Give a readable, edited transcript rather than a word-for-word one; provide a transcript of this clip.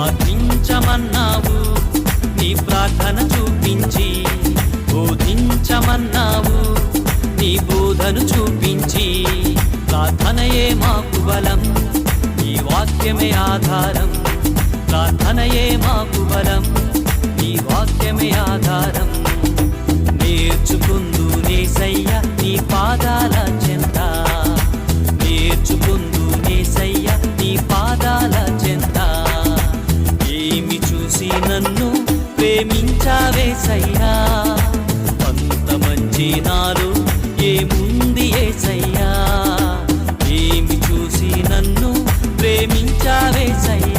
ప్రార్థించమన్నావు నీ ప్రార్థన చూపించి, బోధించమన్నావు నీ బోధను చూపించి. ప్రార్థనయే మాకు బలం, నీ వాక్యమే ఆధారం. ప్రార్థనయే మాకు బలం, నీ వాక్యమే ఆధారం. నేర్చుకుందు నేసయ్య నీ పాదాల చెంత, నేర్చుకుందు నేసయ్య నీ పాదాల చెంత. ఏమి చూసి నన్ను ప్రేమించావేసయ్యా, అంత మంచి నాలో ఏముంది యేసయ్యా. ఏమి చూసి నన్ను ప్రేమించావేసయ్యా,